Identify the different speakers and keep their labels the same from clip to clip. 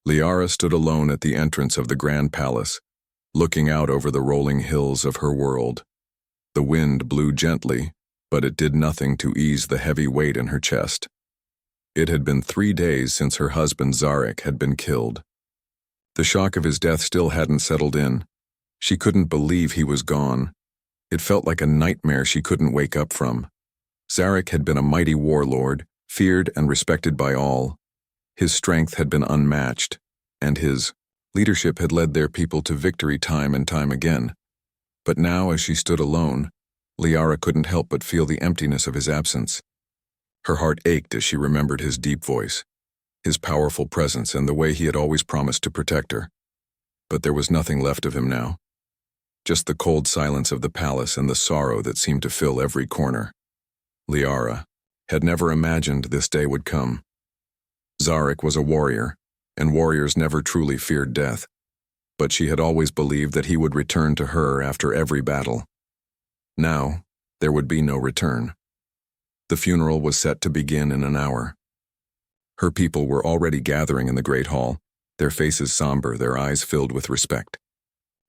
Speaker 1: Liara stood alone at the entrance of the grand palace, looking out over the rolling hills of her world. The wind blew gently, but it did nothing to ease the heavy weight in her chest. It had been 3 days since her husband Zarek had been killed. The shock of his death still hadn't settled in. She couldn't believe he was gone. It felt like a nightmare she couldn't wake up from. Zarek had been a mighty warlord, feared and respected by all. His strength had been unmatched, and his leadership had led their people to victory time and time again. But now, as she stood alone, Liara couldn't help but feel the emptiness of his absence. Her heart ached as she remembered his deep voice, his powerful presence, and the way he had always promised to protect her. But there was nothing left of him now. Just the cold silence of the palace and the sorrow that seemed to fill every corner. Liara had never imagined this day would come. Zarek was a warrior, and warriors never truly feared death. But she had always believed that he would return to her after every battle. Now, there would be no return. The funeral was set to begin in an hour. Her people were already gathering in the great hall, their faces somber, their eyes filled with respect.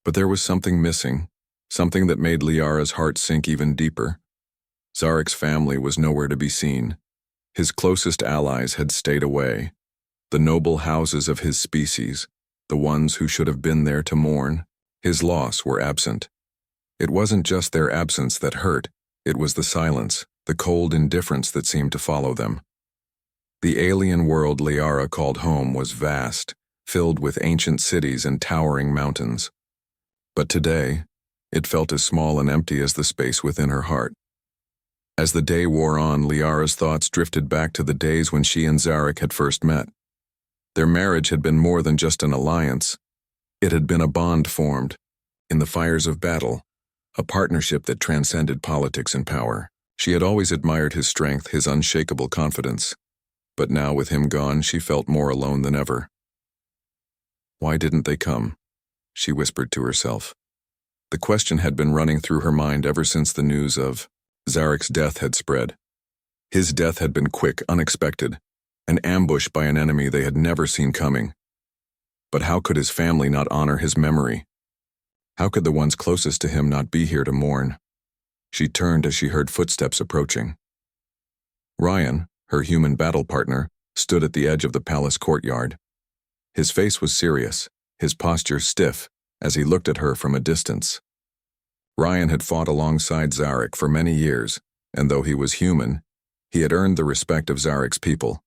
Speaker 1: But there was something missing, something that made Liara's heart sink even deeper. Zarek's family was nowhere to be seen. His closest allies had stayed away. The noble houses of his species, the ones who should have been there to mourn, his loss, were absent. It wasn't just their absence that hurt, it was the silence, the cold indifference that seemed to follow them. The alien world Liara called home was vast, filled with ancient cities and towering mountains. But today, it felt as small and empty as the space within her heart. As the day wore on, Liara's thoughts drifted back to the days when she and Zarek had first met. Their marriage had been more than just an alliance. It had been a bond formed, in the fires of battle, a partnership that transcended politics and power. She had always admired his strength, his unshakable confidence. But now, with him gone, she felt more alone than ever. Why didn't they come? She whispered to herself. The question had been running through her mind ever since the news of Zarek's death had spread. His death had been quick, unexpected, an ambush by an enemy they had never seen coming. But how could his family not honor his memory? How could the ones closest to him not be here to mourn? She turned as she heard footsteps approaching. Ryan, her human battle partner, stood at the edge of the palace courtyard. His face was serious, his posture stiff, as he looked at her from a distance. Ryan had fought alongside Zarek for many years, and though he was human, he had earned the respect of Zarek's people.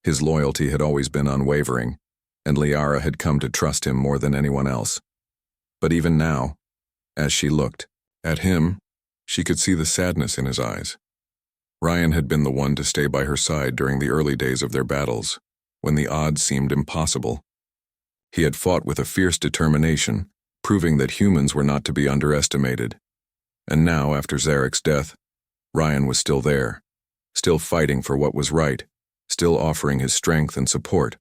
Speaker 1: His loyalty had always been unwavering, and Liara had come to trust him more than anyone else. But even now, as she looked at him, she could see the sadness in his eyes. Ryan had been the one to stay by her side during the early days of their battles, when the odds seemed impossible. He had fought with a fierce determination, proving that humans were not to be underestimated. And now, after Zarek's death, Ryan was still there, still fighting for what was right, still offering his strength and support.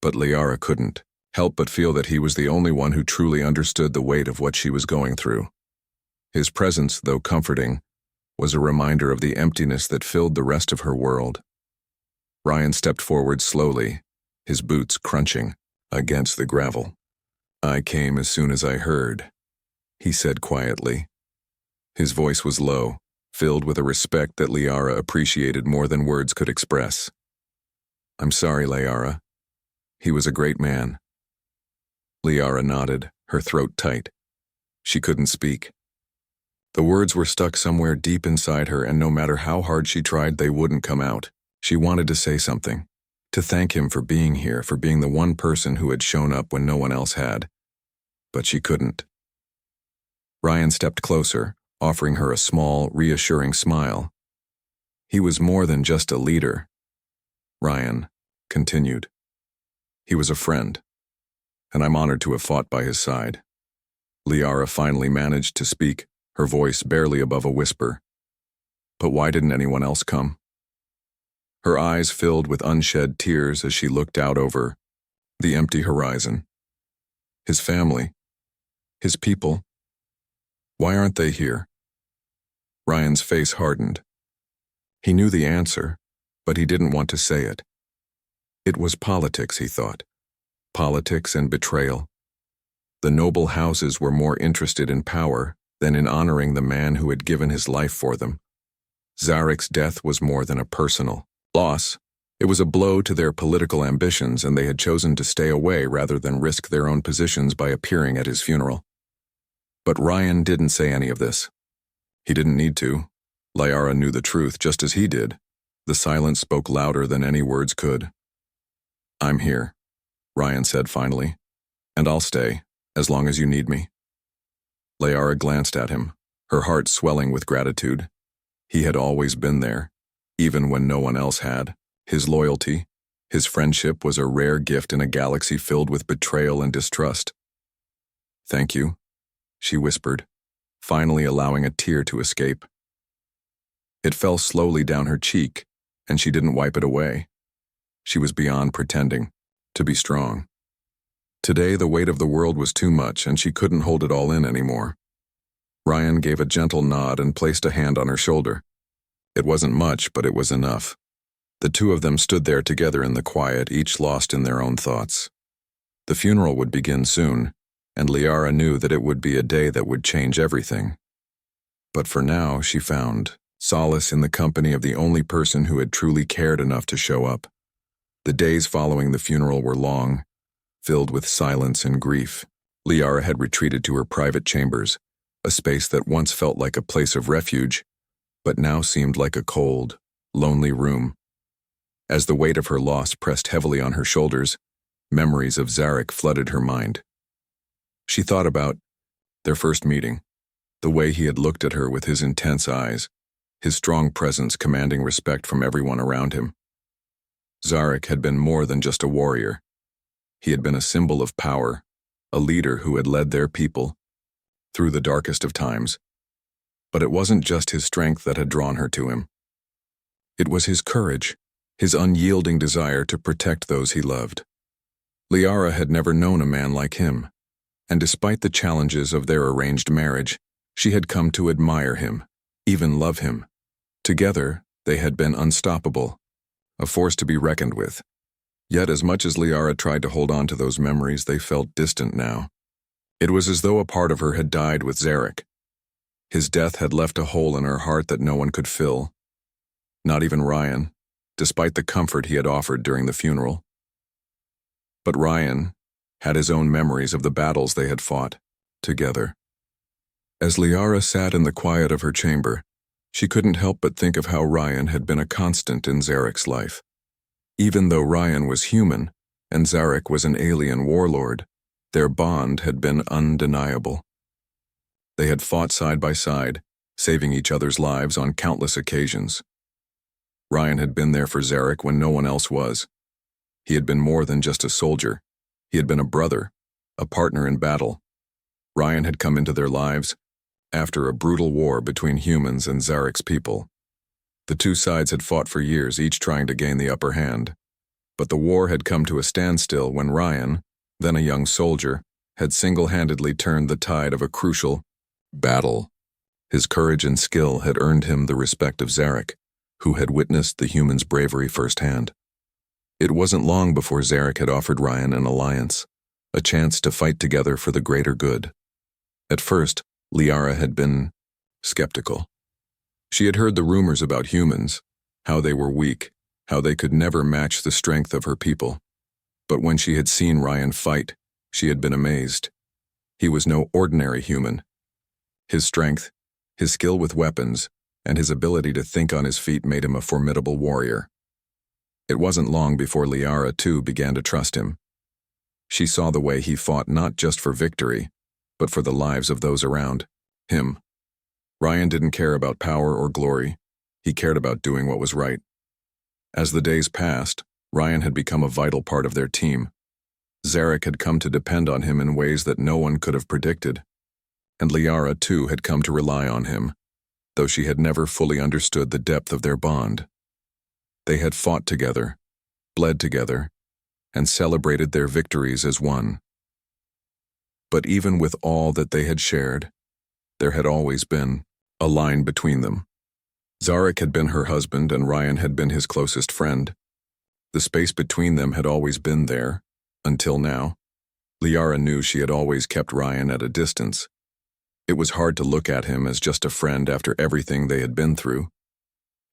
Speaker 1: But Liara couldn't help but feel that he was the only one who truly understood the weight of what she was going through. His presence, though comforting, was a reminder of the emptiness that filled the rest of her world. Ryan stepped forward slowly, his boots crunching against the gravel. "I came as soon as I heard," he said quietly. His voice was low, filled with a respect that Liara appreciated more than words could express. "I'm sorry, Liara. He was a great man." Liara nodded, her throat tight. She couldn't speak. The words were stuck somewhere deep inside her, and no matter how hard she tried, they wouldn't come out. She wanted to say something, to thank him for being here, for being the one person who had shown up when no one else had. But she couldn't. Ryan stepped closer, offering her a small, reassuring smile. He was more than just a leader. Ryan continued. He was a friend, and I'm honored to have fought by his side. Liara finally managed to speak, her voice barely above a whisper. But why didn't anyone else come? Her eyes filled with unshed tears as she looked out over the empty horizon. His family, his people, why aren't they here? Ryan's face hardened. He knew the answer, but he didn't want to say it. It was politics, he thought. Politics and betrayal. The noble houses were more interested in power than in honoring the man who had given his life for them. Zarek's death was more than a personal loss. It was a blow to their political ambitions, and they had chosen to stay away rather than risk their own positions by appearing at his funeral. But Ryan didn't say any of this. He didn't need to. Liara knew the truth just as he did. The silence spoke louder than any words could. "I'm here," Ryan said finally, "and I'll stay, as long as you need me." Liara glanced at him, her heart swelling with gratitude. He had always been there, even when no one else had. His loyalty, his friendship was a rare gift in a galaxy filled with betrayal and distrust. "Thank you," she whispered, finally allowing a tear to escape. It fell slowly down her cheek, and she didn't wipe it away. She was beyond pretending to be strong. Today, the weight of the world was too much, and she couldn't hold it all in anymore. Ryan gave a gentle nod and placed a hand on her shoulder. It wasn't much, but it was enough. The two of them stood there together in the quiet, each lost in their own thoughts. The funeral would begin soon, and Liara knew that it would be a day that would change everything. But for now, she found solace in the company of the only person who had truly cared enough to show up. The days following the funeral were long, filled with silence and grief. Liara had retreated to her private chambers, a space that once felt like a place of refuge, but now seemed like a cold, lonely room. As the weight of her loss pressed heavily on her shoulders, memories of Zarek flooded her mind. She thought about their first meeting, the way he had looked at her with his intense eyes, his strong presence commanding respect from everyone around him. Zarek had been more than just a warrior. He had been a symbol of power, a leader who had led their people through the darkest of times. But it wasn't just his strength that had drawn her to him. It was his courage, his unyielding desire to protect those he loved. Liara had never known a man like him, and despite the challenges of their arranged marriage, she had come to admire him, even love him. Together, they had been unstoppable, a force to be reckoned with. Yet as much as Liara tried to hold on to those memories, they felt distant now. It was as though a part of her had died with Zarek. His death had left a hole in her heart that no one could fill. Not even Ryan, despite the comfort he had offered during the funeral. But Ryan had his own memories of the battles they had fought together. As Liara sat in the quiet of her chamber, she couldn't help but think of how Ryan had been a constant in Zarek's life. Even though Ryan was human and Zarek was an alien warlord, their bond had been undeniable. They had fought side by side, saving each other's lives on countless occasions. Ryan had been there for Zarek when no one else was. He had been more than just a soldier. He had been a brother, a partner in battle. Ryan had come into their lives after a brutal war between humans and Zarek's people. The two sides had fought for years, each trying to gain the upper hand. But the war had come to a standstill when Ryan, then a young soldier, had single-handedly turned the tide of a crucial battle. His courage and skill had earned him the respect of Zarek, who had witnessed the humans' bravery firsthand. It wasn't long before Zarek had offered Ryan an alliance, a chance to fight together for the greater good. At first, Liara had been skeptical. She had heard the rumors about humans, how they were weak, how they could never match the strength of her people. But when she had seen Ryan fight, she had been amazed. He was no ordinary human. His strength, his skill with weapons, and his ability to think on his feet made him a formidable warrior. It wasn't long before Liara, too, began to trust him. She saw the way he fought not just for victory, but for the lives of those around him. Ryan didn't care about power or glory. He cared about doing what was right. As the days passed, Ryan had become a vital part of their team. Zarek had come to depend on him in ways that no one could have predicted. And Liara, too, had come to rely on him, though she had never fully understood the depth of their bond. They had fought together, bled together, and celebrated their victories as one. But even with all that they had shared, there had always been a line between them. Zarek had been her husband and Ryan had been his closest friend. The space between them had always been there, until now. Liara knew she had always kept Ryan at a distance. It was hard to look at him as just a friend after everything they had been through.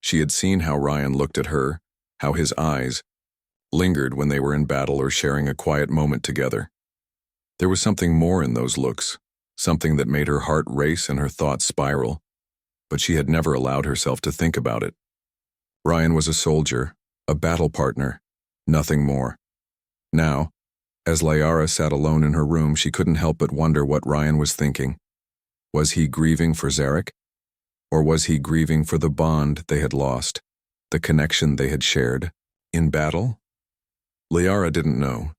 Speaker 1: She had seen how Ryan looked at her, how his eyes lingered when they were in battle or sharing a quiet moment together. There was something more in those looks, something that made her heart race and her thoughts spiral, but she had never allowed herself to think about it. Ryan was a soldier, a battle partner, nothing more. Now, as Liara sat alone in her room, she couldn't help but wonder what Ryan was thinking. Was he grieving for Zarek? Or was he grieving for the bond they had lost, the connection they had shared, in battle? Liara didn't know,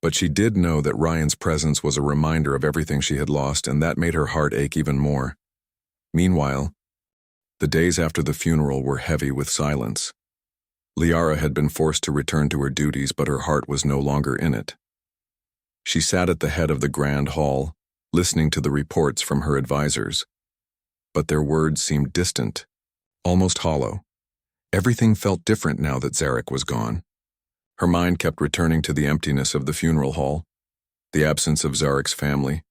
Speaker 1: but she did know that Ryan's presence was a reminder of everything she had lost, and that made her heart ache even more. Meanwhile, the days after the funeral were heavy with silence. Liara had been forced to return to her duties, but her heart was no longer in it. She sat at the head of the grand hall, listening to the reports from her advisors. But their words seemed distant, almost hollow. Everything felt different now that Zarek was gone. Her mind kept returning to the emptiness of the funeral hall, the absence of Zarek's family,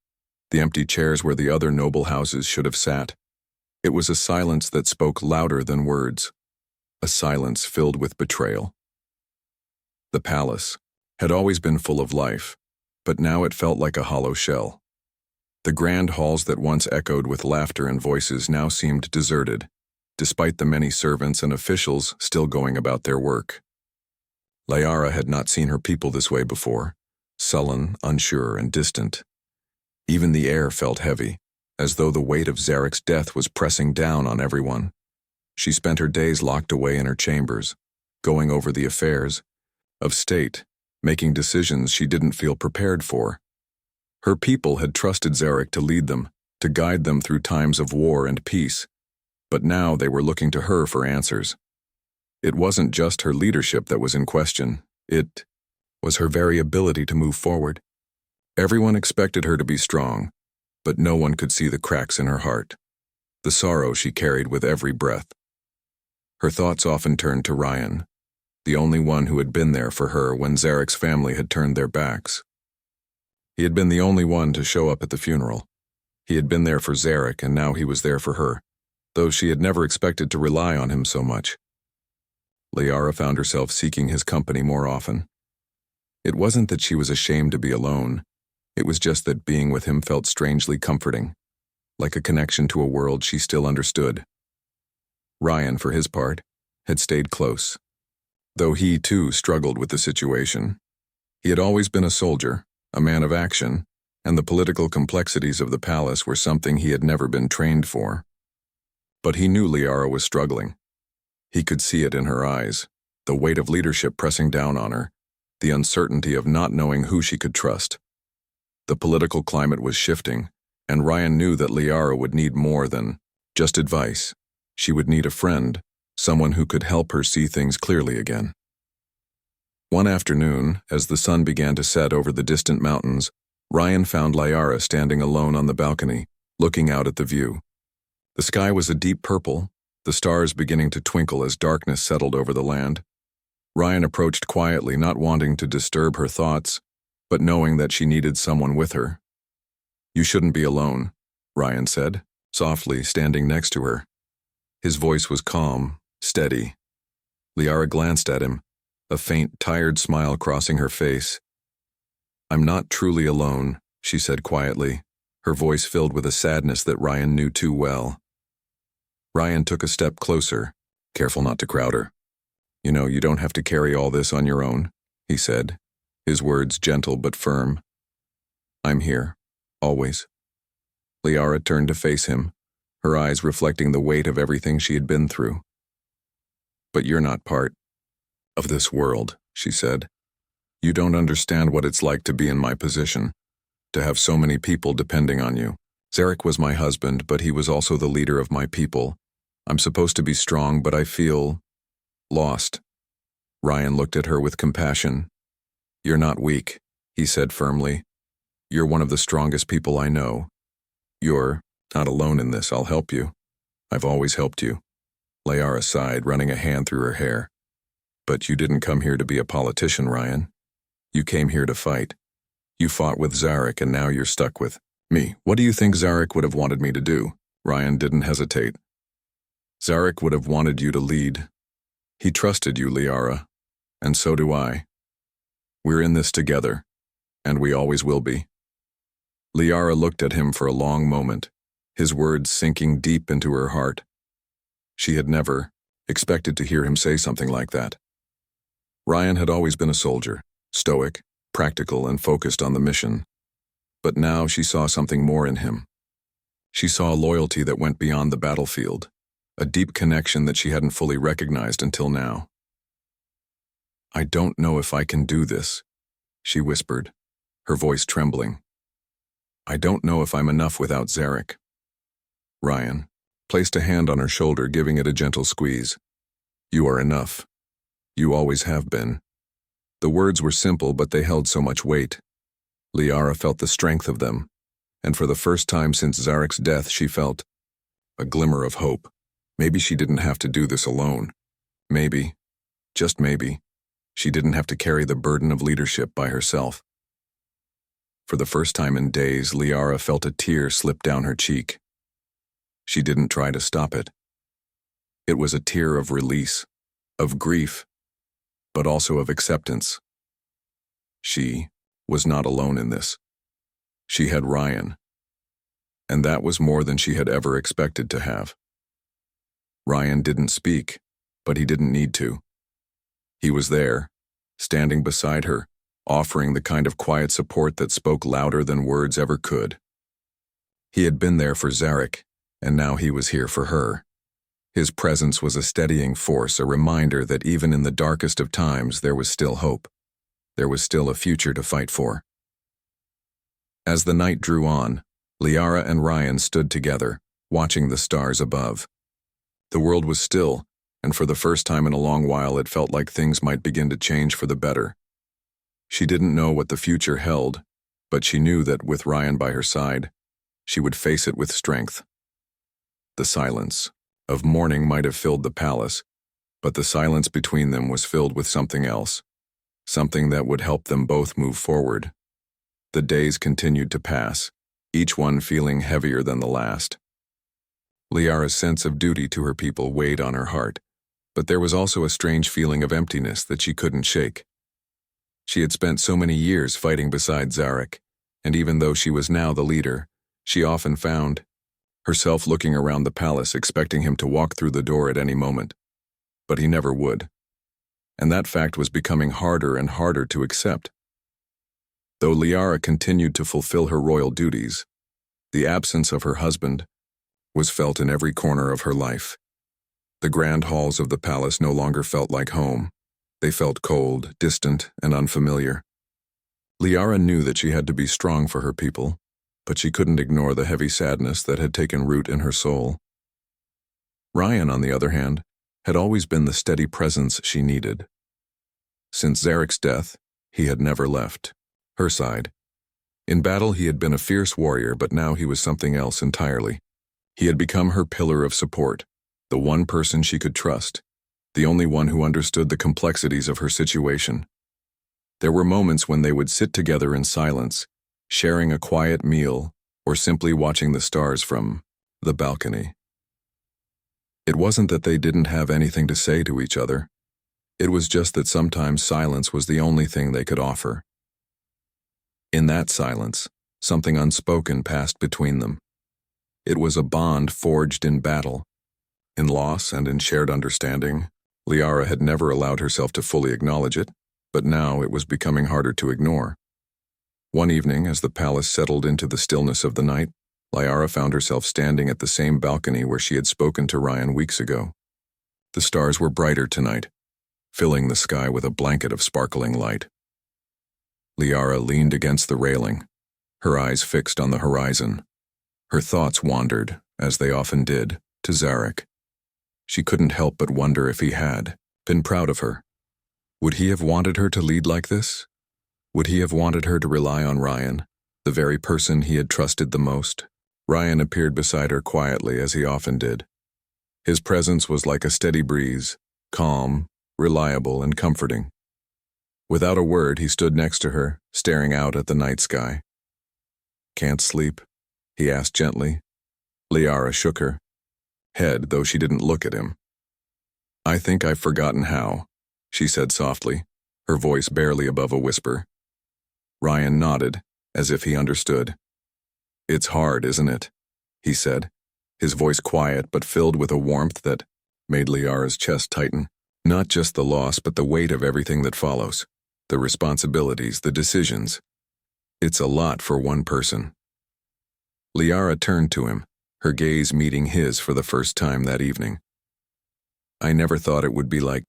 Speaker 1: the empty chairs where the other noble houses should have sat. It was a silence that spoke louder than words, a silence filled with betrayal. The palace had always been full of life, but now it felt like a hollow shell. The grand halls that once echoed with laughter and voices now seemed deserted, despite the many servants and officials still going about their work. Liara had not seen her people this way before, sullen, unsure, and distant. Even the air felt heavy, as though the weight of Zarek's death was pressing down on everyone. She spent her days locked away in her chambers, going over the affairs of state, making decisions she didn't feel prepared for. Her people had trusted Zarek to lead them, to guide them through times of war and peace, but now they were looking to her for answers. It wasn't just her leadership that was in question, it was her very ability to move forward. Everyone expected her to be strong, but no one could see the cracks in her heart, the sorrow she carried with every breath. Her thoughts often turned to Ryan, the only one who had been there for her when Zarek's family had turned their backs. He had been the only one to show up at the funeral. He had been there for Zarek, and now he was there for her, though she had never expected to rely on him so much. Liara found herself seeking his company more often. It wasn't that she was ashamed to be alone. It was just that being with him felt strangely comforting, like a connection to a world she still understood. Ryan, for his part, had stayed close, though he too struggled with the situation. He had always been a soldier, a man of action, and the political complexities of the palace were something he had never been trained for. But he knew Liara was struggling. He could see it in her eyes, the weight of leadership pressing down on her, the uncertainty of not knowing who she could trust. The political climate was shifting, and Ryan knew that Liara would need more than just advice. She would need a friend, someone who could help her see things clearly again. One afternoon, as the sun began to set over the distant mountains, Ryan found Liara standing alone on the balcony, looking out at the view. The sky was a deep purple, the stars beginning to twinkle as darkness settled over the land. Ryan approached quietly, not wanting to disturb her thoughts, but knowing that she needed someone with her. "You shouldn't be alone," Ryan said, softly, standing next to her. His voice was calm, steady. Liara glanced at him, a faint, tired smile crossing her face. "I'm not truly alone," she said quietly, her voice filled with a sadness that Ryan knew too well. Ryan took a step closer, careful not to crowd her. "You know, you don't have to carry all this on your own," he said, his words gentle but firm. "I'm here, always." Liara turned to face him, her eyes reflecting the weight of everything she had been through. "But you're not part of this world," she said. "You don't understand what it's like to be in my position, to have so many people depending on you. Zarek was my husband, but he was also the leader of my people. I'm supposed to be strong, but I feel lost." Ryan looked at her with compassion. "You're not weak," he said firmly. "You're one of the strongest people I know. You're not alone in this. I'll help you. I've always helped you." Liara sighed, running a hand through her hair. But you didn't come here to be a politician, Ryan. You came here to fight. You fought with Zarek, and now you're stuck with me. What do you think Zarek would have wanted me to do? Ryan didn't hesitate. Zarek would have wanted you to lead. He trusted you, Liara, and so do I. We're in this together, and we always will be. Liara looked at him for a long moment, his words sinking deep into her heart. She had never expected to hear him say something like that. Ryan had always been a soldier, stoic, practical, and focused on the mission. But now she saw something more in him. She saw a loyalty that went beyond the battlefield, a deep connection that she hadn't fully recognized until now. I don't know if I can do this, she whispered, her voice trembling. I don't know if I'm enough without Zarek. Ryan placed a hand on her shoulder, giving it a gentle squeeze. You are enough. You always have been. The words were simple, but they held so much weight. Liara felt the strength of them, and for the first time since Zarek's death, she felt a glimmer of hope. Maybe she didn't have to do this alone. Maybe, just maybe, she didn't have to carry the burden of leadership by herself. For the first time in days, Liara felt a tear slip down her cheek. She didn't try to stop it. It was a tear of release, of grief, but also of acceptance. She was not alone in this. She had Ryan, and that was more than she had ever expected to have. Ryan didn't speak, but he didn't need to. He was there, standing beside her, offering the kind of quiet support that spoke louder than words ever could. He had been there for Zarek, and now he was here for her. His presence was a steadying force, a reminder that even in the darkest of times there was still hope. There was still a future to fight for. As the night drew on, Liara and Ryan stood together, watching the stars above. The world was still, and for the first time in a long while it felt like things might begin to change for the better. She didn't know what the future held, but she knew that with Ryan by her side, she would face it with strength. The silence of morning might have filled the palace, but the silence between them was filled with something else, something that would help them both move forward. The days continued to pass, each one feeling heavier than the last. Liara's sense of duty to her people weighed on her heart, but there was also a strange feeling of emptiness that she couldn't shake. She had spent so many years fighting beside Zarek, and even though she was now the leader, she often found herself looking around the palace expecting him to walk through the door at any moment. But he never would. And that fact was becoming harder and harder to accept. Though Liara continued to fulfill her royal duties, the absence of her husband was felt in every corner of her life. The grand halls of the palace no longer felt like home. They felt cold, distant, and unfamiliar. Liara knew that she had to be strong for her people, but she couldn't ignore the heavy sadness that had taken root in her soul. Ryan, on the other hand, had always been the steady presence she needed. Since Zarek's death, he had never left her side. In battle, he had been a fierce warrior, but now he was something else entirely. He had become her pillar of support, the one person she could trust, the only one who understood the complexities of her situation. There were moments when they would sit together in silence, sharing a quiet meal or simply watching the stars from the balcony. It wasn't that they didn't have anything to say to each other. It was just that sometimes silence was the only thing they could offer. In that silence, something unspoken passed between them. It was a bond forged in battle. In loss and in shared understanding, Liara had never allowed herself to fully acknowledge it, but now it was becoming harder to ignore. One evening, as the palace settled into the stillness of the night, Liara found herself standing at the same balcony where she had spoken to Ryan weeks ago. The stars were brighter tonight, filling the sky with a blanket of sparkling light. Liara leaned against the railing, her eyes fixed on the horizon. Her thoughts wandered, as they often did, to Zarek. She couldn't help but wonder if he had been proud of her. Would he have wanted her to lead like this? Would he have wanted her to rely on Ryan, the very person he had trusted the most? Ryan appeared beside her quietly, as he often did. His presence was like a steady breeze, calm, reliable and comforting. Without a word, he stood next to her, staring out at the night sky. "Can't sleep?" he asked gently. Liara shook her head, though she didn't look at him. "I think I've forgotten how," she said softly, her voice barely above a whisper. Ryan nodded, as if he understood. "It's hard, isn't it?" he said, his voice quiet but filled with a warmth that made Liara's chest tighten. Not just the loss, but the weight of everything that follows. The responsibilities, the decisions. It's a lot for one person. Liara turned to him, her gaze meeting his for the first time that evening. "I never thought it would be like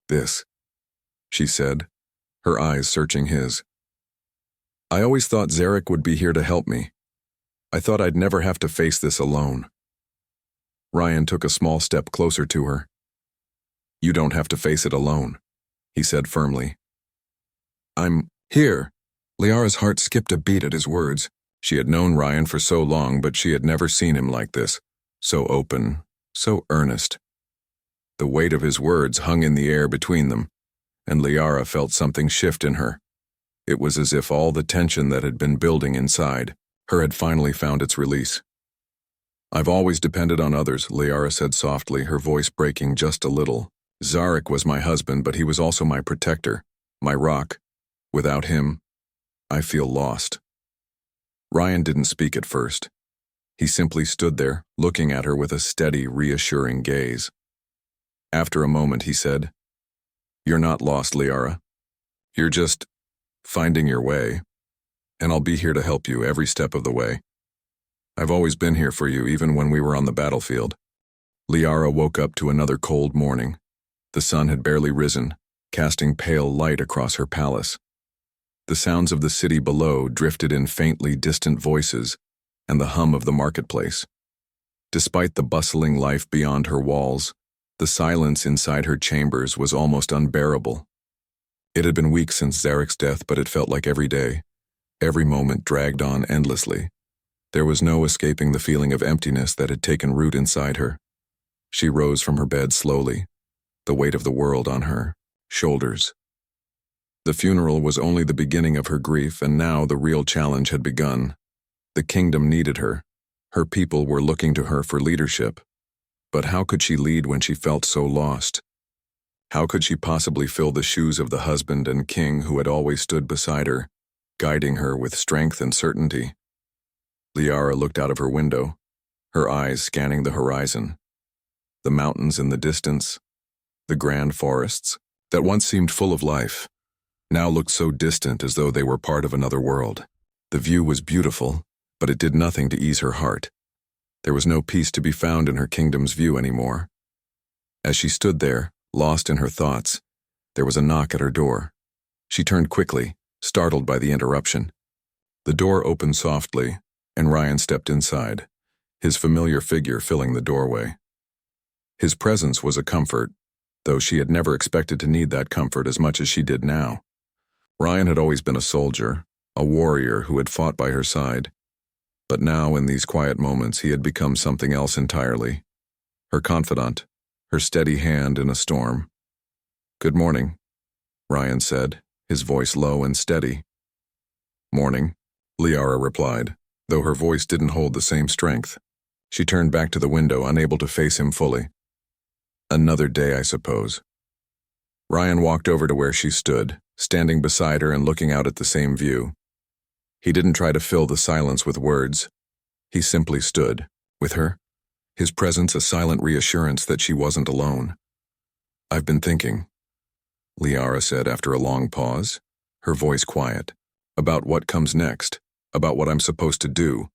Speaker 1: this," she said, her eyes searching his. "I always thought Zarek would be here to help me. I thought I'd never have to face this alone." Ryan took a small step closer to her. "You don't have to face it alone," he said firmly. "I'm here." Liara's heart skipped a beat at his words. She had known Ryan for so long, but she had never seen him like this. So open, so earnest. The weight of his words hung in the air between them, and Liara felt something shift in her. It was as if all the tension that had been building inside her had finally found its release. "I've always depended on others," Liara said softly, her voice breaking just a little. "Zarek was my husband, but he was also my protector, my rock. Without him, I feel lost." Ryan didn't speak at first. He simply stood there, looking at her with a steady, reassuring gaze. After a moment, he said, "You're not lost, Liara. You're just finding your way, and I'll be here to help you every step of the way. I've always been here for you, even when we were on the battlefield." Liara woke up to another cold morning. The sun had barely risen, casting pale light across her palace. The sounds of the city below drifted in faintly distant voices and the hum of the marketplace. Despite the bustling life beyond her walls, the silence inside her chambers was almost unbearable. It had been weeks since Zarek's death, but it felt like every day. Every moment dragged on endlessly. There was no escaping the feeling of emptiness that had taken root inside her. She rose from her bed slowly, the weight of the world on her shoulders. The funeral was only the beginning of her grief, and now the real challenge had begun. The kingdom needed her. Her people were looking to her for leadership. But how could she lead when she felt so lost? How could she possibly fill the shoes of the husband and king who had always stood beside her, guiding her with strength and certainty? Liara looked out of her window, her eyes scanning the horizon. The mountains in the distance, the grand forests that once seemed full of life, now looked so distant, as though they were part of another world. The view was beautiful, but it did nothing to ease her heart. There was no peace to be found in her kingdom's view anymore. As she stood there, lost in her thoughts, there was a knock at her door. She turned quickly, startled by the interruption. The door opened softly, and Ryan stepped inside, his familiar figure filling the doorway. His presence was a comfort, though she had never expected to need that comfort as much as she did now. Ryan had always been a soldier, a warrior who had fought by her side. But now, in these quiet moments, he had become something else entirely. Her confidant, her steady hand in a storm. "Good morning," Ryan said, his voice low and steady. "Morning," Liara replied, though her voice didn't hold the same strength. She turned back to the window, unable to face him fully. "Another day, I suppose." Ryan walked over to where she stood, standing beside her and looking out at the same view. He didn't try to fill the silence with words. He simply stood, with her, his presence a silent reassurance that she wasn't alone. "I've been thinking," Liara said after a long pause, her voice quiet, "about what comes next, about what I'm supposed to do.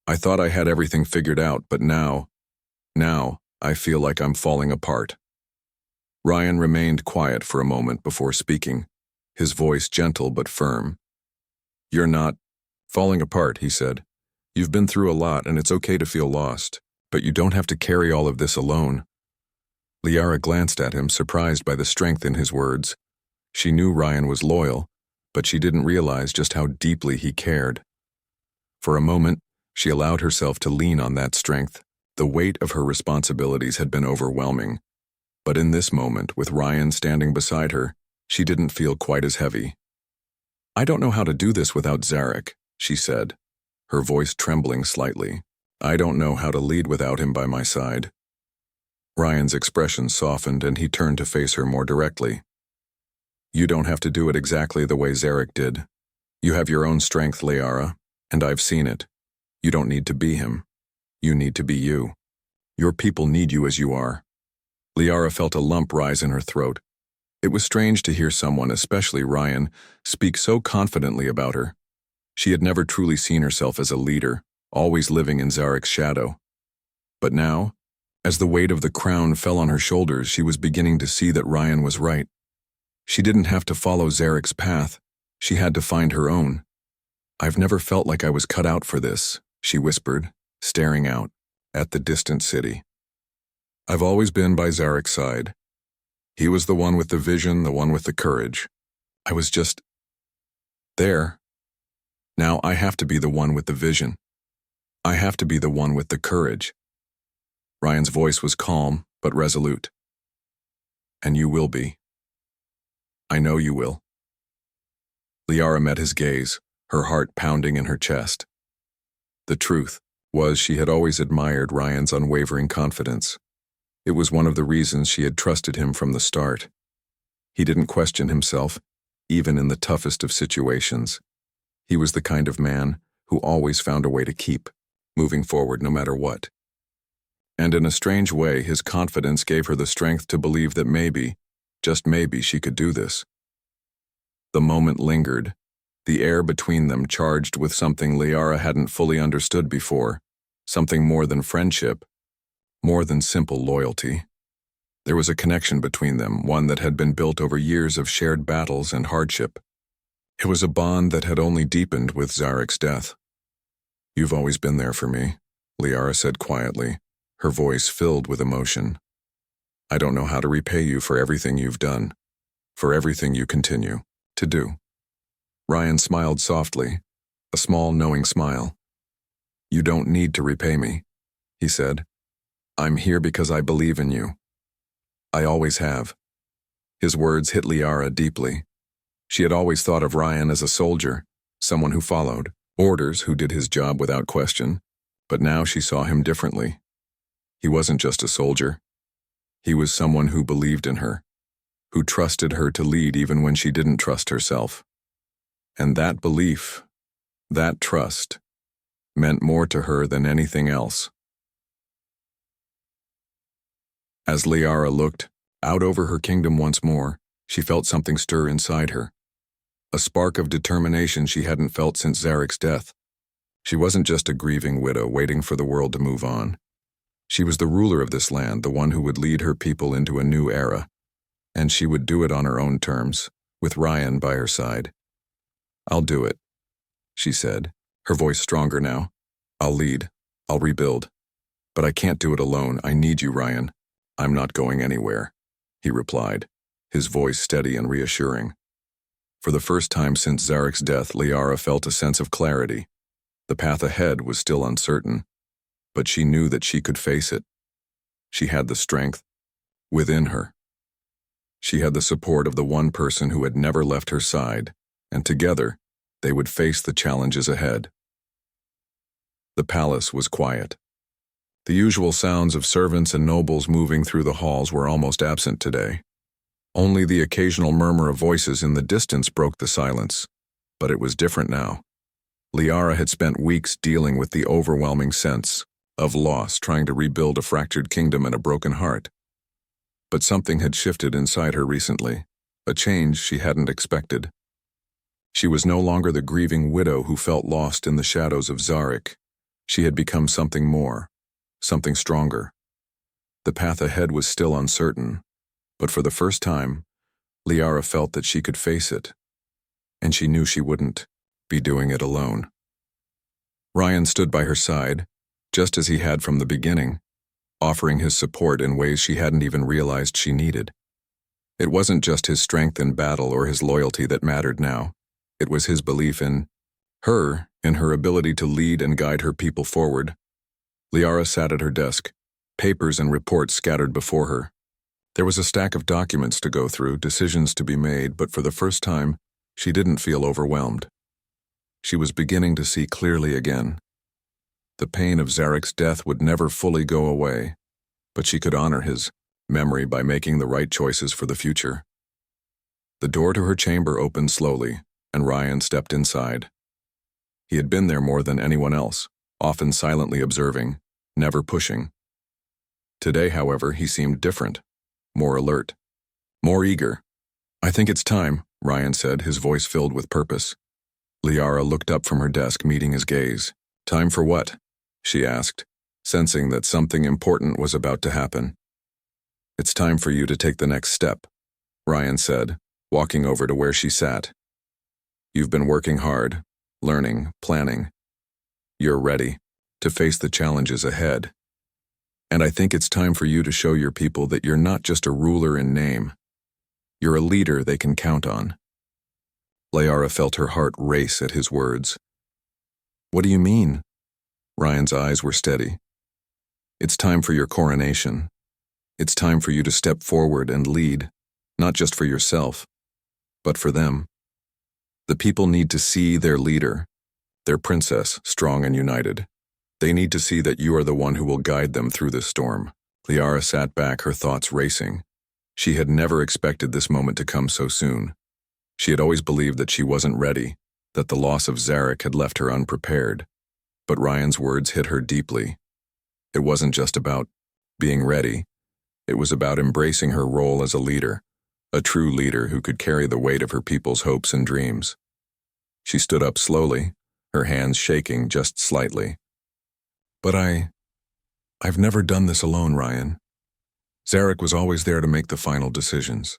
Speaker 1: I thought I had everything figured out, but now I feel like I'm falling apart." Ryan remained quiet for a moment before speaking, his voice gentle but firm. "You're not falling apart," he said. "You've been through a lot, and it's okay to feel lost, but you don't have to carry all of this alone." Liara glanced at him, surprised by the strength in his words. She knew Ryan was loyal, but she didn't realize just how deeply he cared. For a moment, she allowed herself to lean on that strength. The weight of her responsibilities had been overwhelming. But in this moment, with Ryan standing beside her, she didn't feel quite as heavy. "I don't know how to do this without Zarek," she said, her voice trembling slightly. "I don't know how to lead without him by my side." Ryan's expression softened and he turned to face her more directly. "You don't have to do it exactly the way Zarek did. You have your own strength, Liara, and I've seen it. You don't need to be him. You need to be you. Your people need you as you are." Liara felt a lump rise in her throat. It was strange to hear someone, especially Ryan, speak so confidently about her. She had never truly seen herself as a leader, always living in Zarek's shadow. But now, as the weight of the crown fell on her shoulders, she was beginning to see that Ryan was right. She didn't have to follow Zarek's path. She had to find her own. "I've never felt like I was cut out for this," she whispered, staring out at the distant city. "I've always been by Zarek's side. He was the one with the vision, the one with the courage. I was just there. Now I have to be the one with the vision. I have to be the one with the courage." Ryan's voice was calm but resolute. "And you will be. I know you will." Liara met his gaze, her heart pounding in her chest. The truth was she had always admired Ryan's unwavering confidence. It was one of the reasons she had trusted him from the start. He didn't question himself, even in the toughest of situations. He was the kind of man who always found a way to keep moving forward no matter what. And in a strange way, his confidence gave her the strength to believe that maybe, just maybe, she could do this. The moment lingered, the air between them charged with something Liara hadn't fully understood before, something more than friendship, more than simple loyalty. There was a connection between them, one that had been built over years of shared battles and hardship. It was a bond that had only deepened with Zarek's death. "You've always been there for me," Liara said quietly, her voice filled with emotion. "I don't know how to repay you for everything you've done, for everything you continue to do." Ryan smiled softly, a small knowing smile. "You don't need to repay me," he said. "I'm here because I believe in you. I always have." His words hit Liara deeply. She had always thought of Ryan as a soldier, someone who followed orders, who did his job without question, but now she saw him differently. He wasn't just a soldier. He was someone who believed in her, who trusted her to lead even when she didn't trust herself. And that belief, that trust, meant more to her than anything else. As Liara looked out over her kingdom once more, she felt something stir inside her. A spark of determination she hadn't felt since Zarek's death. She wasn't just a grieving widow waiting for the world to move on. She was the ruler of this land, the one who would lead her people into a new era. And she would do it on her own terms, with Ryan by her side. "I'll do it," she said, her voice stronger now. "I'll lead. I'll rebuild. But I can't do it alone. I need you, Ryan." "I'm not going anywhere," he replied, his voice steady and reassuring. For the first time since Zarek's death, Liara felt a sense of clarity. The path ahead was still uncertain, but she knew that she could face it. She had the strength within her. She had the support of the one person who had never left her side, and together, they would face the challenges ahead. The palace was quiet. The usual sounds of servants and nobles moving through the halls were almost absent today. Only the occasional murmur of voices in the distance broke the silence. But it was different now. Liara had spent weeks dealing with the overwhelming sense of loss, trying to rebuild a fractured kingdom and a broken heart. But something had shifted inside her recently, a change she hadn't expected. She was no longer the grieving widow who felt lost in the shadows of Zarek. She had become something more, something stronger. The path ahead was still uncertain, but for the first time, Liara felt that she could face it, and she knew she wouldn't be doing it alone. Ryan stood by her side, just as he had from the beginning, offering his support in ways she hadn't even realized she needed. It wasn't just his strength in battle or his loyalty that mattered now. It was his belief in her ability to lead and guide her people forward. Liara sat at her desk, papers and reports scattered before her. There was a stack of documents to go through, decisions to be made, but for the first time, she didn't feel overwhelmed. She was beginning to see clearly again. The pain of Zarek's death would never fully go away, but she could honor his memory by making the right choices for the future. The door to her chamber opened slowly, and Ryan stepped inside. He had been there more than anyone else, often silently observing, never pushing. Today, however, he seemed different, more alert, more eager. "I think it's time," Ryan said, his voice filled with purpose. Liara looked up from her desk, meeting his gaze. "Time for what?" she asked, sensing that something important was about to happen. "It's time for you to take the next step," Ryan said, walking over to where she sat. "You've been working hard, learning, planning. You're ready to face the challenges ahead. And I think it's time for you to show your people that you're not just a ruler in name. You're a leader they can count on." Liara felt her heart race at his words. "What do you mean?" Ryan's eyes were steady. "It's time for your coronation. It's time for you to step forward and lead, not just for yourself, but for them. The people need to see their leader, their princess, strong and united. They need to see that you are the one who will guide them through this storm." Liara sat back, her thoughts racing. She had never expected this moment to come so soon. She had always believed that she wasn't ready, that the loss of Zarek had left her unprepared. But Ryan's words hit her deeply. It wasn't just about being ready. It was about embracing her role as a leader, a true leader who could carry the weight of her people's hopes and dreams. She stood up slowly, her hands shaking just slightly. "But I've never done this alone, Ryan. Zarek was always there to make the final decisions.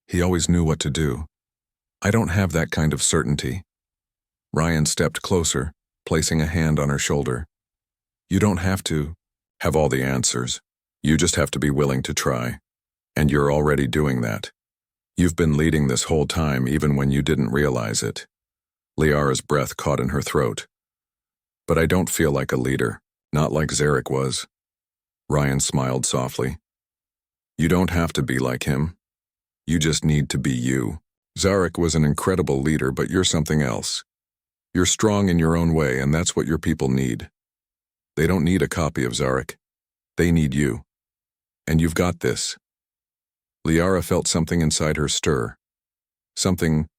Speaker 1: He always knew what to do. I don't have that kind of certainty." Ryan stepped closer, placing a hand on her shoulder. "You don't have to have all the answers. You just have to be willing to try. And you're already doing that. You've been leading this whole time, even when you didn't realize it." Liara's breath caught in her throat. "But I don't feel like a leader, not like Zarek was." Ryan smiled softly. "You don't have to be like him. You just need to be you. Zarek was an incredible leader, but you're something else. You're strong in your own way, and that's what your people need. They don't need a copy of Zarek. They need you. And you've got this." Liara felt something inside her stir. Something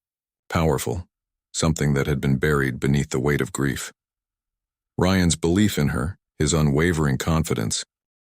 Speaker 1: powerful. Something that had been buried beneath the weight of grief. Ryan's belief in her, his unwavering confidence,